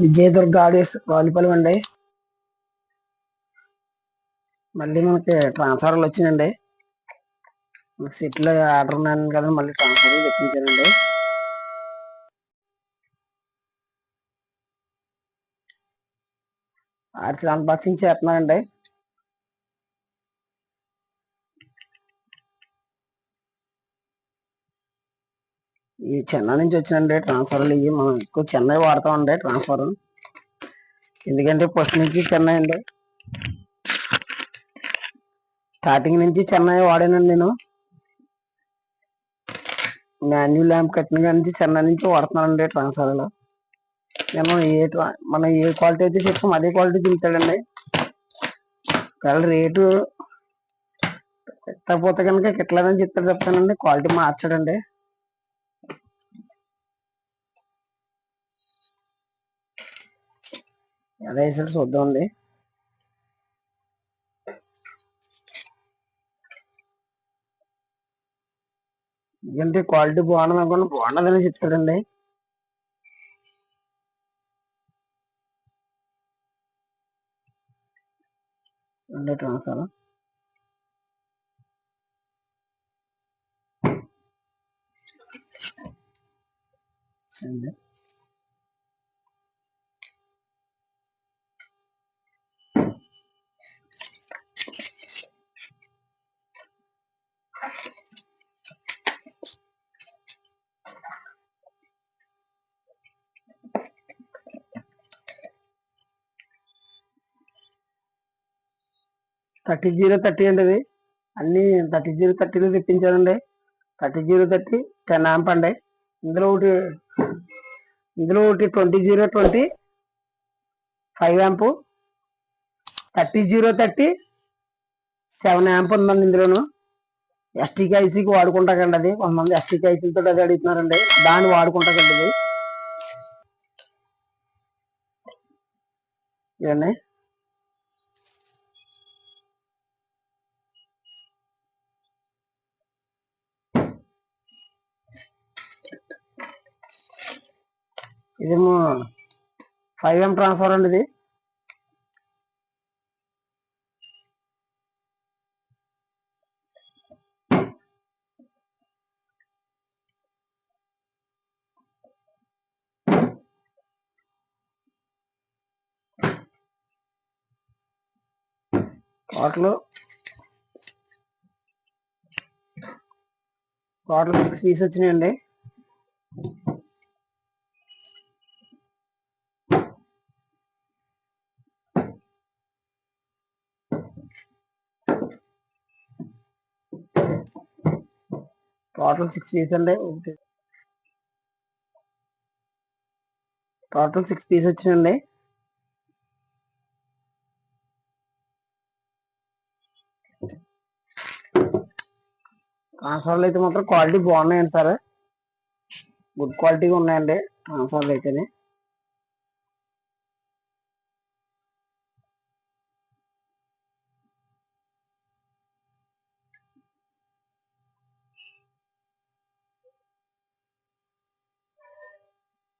Vijayadurga audios వాలిపలం అండి. మళ్ళీ మనకి ట్రాన్స్ఫర్లు వచ్చినాయండి. సెట్లో ఆర్డర్ ఉన్నాను కదా, మళ్ళీ ట్రాన్స్ఫర్లు తెప్పించానండి. ఆర్సీ అన్బాక్సింగ్ చేస్తున్నానండి. ఈ చెన్నై నుంచి వచ్చినండి ట్రాన్స్ఫర్లు. ఇవి మనం ఎక్కువ చెన్నై వాడతామండి ట్రాన్స్ఫర్. ఎందుకంటే ఫస్ట్ నుంచి చెన్నై అండి, స్టార్టింగ్ నుంచి చెన్నై వాడానండి. నేను మాన్యువల్ ల్యాంప్ కట్టిన నుంచి చెన్నై నుంచి వాడుతున్నానండి ట్రాన్స్ఫర్లో. నేను మనం ఏ క్వాలిటీ అయితే చెప్తాం అదే క్వాలిటీ దిగుతాడండి. ఒకవేళ రేటు ఎత్తకపోతే కనుక కిట్టలేదని చెప్తానండి, క్వాలిటీ మార్చాడండి. ఎలా వేసాడు చూద్దామండి. ఎందుకంటే క్వాలిటీ బాగుండదు అనుకోండి, బాగుండదని చెప్తాడండి. ట్రాన్స్ఫర్ అండి. థర్టీ జీరో థర్టీ అండి. ఇది అన్ని 30-30 తెప్పించానండి. 30-30 10 ఆంప్ అండి. ఇందులో ఒకటి 20-0-20 5 ఆంప్, 30-30 7 ఆంప్ ఉందండి. ఇందులోను ఎస్టీకి ఐసీకి వాడుకుంటాకండి. అది కొంతమంది ఎస్టీకి ఐసీలతో అది అడుగుతున్నారండి, దాన్ని వాడుకుంటాకండి. ఇది ఇవన్నీ ఇదేమో 5 ఆంప్ ట్రాన్స్ఫర్ అండి. ఇది టోటల్ 6 పీస్ వచ్చినాయండి. టోటల్ 6 పీస్ అండి. టోటల్ 6 పీస్ వచ్చినాయండి. ట్రాన్స్ఫర్లు అయితే మాత్రం క్వాలిటీ బాగున్నాయండి సార్, గుడ్ క్వాలిటీగా ఉన్నాయండి ట్రాన్స్ఫర్లు అయితేనే.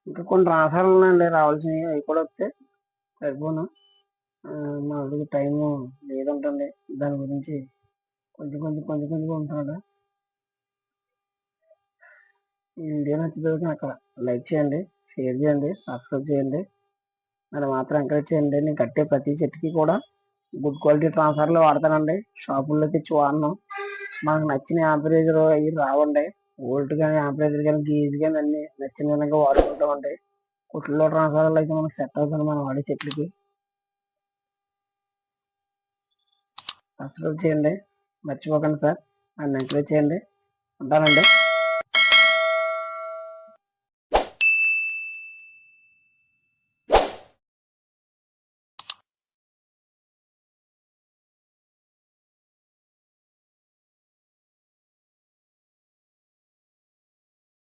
ఇంకా కొన్ని ట్రాన్స్ఫర్లు ఉన్నాయండి రావాల్సినవి, అవి కూడా వస్తే సరిపోను. మా దగ్గర టైము లేదంటండి, దాని గురించి కొంచెం ఉంటున్నాడు. ఈ వీడియో నచ్చితే అక్కడ లైక్ చేయండి, షేర్ చేయండి, సబ్స్క్రైబ్ చేయండి. మరి మాత్రం ఎంకరేజ్ చేయండి. నేను కట్టే ప్రతి చెట్టుకి కూడా గుడ్ క్వాలిటీ ట్రాన్స్ఫర్లు వాడతానండి. షాపుల్లో తెచ్చి వాడను. మనకు నచ్చిన యాంపరేజర్ అవి రావండి. వోల్ట్ కానీ యాంపరేజర్ కానీ గేజ్ కానీ అన్ని నచ్చిన విధంగా వాడుకుంటామండి. కుట్లలో ట్రాన్స్ఫర్లు అయితే మనకు సెట్ అవుతుంది మనం వాడే చెట్లకి. సబ్స్క్రైబ్ చేయండి, మర్చిపోకండి సార్. నన్ను ఎంకరేజ్ చేయండి. ఉంటానండి.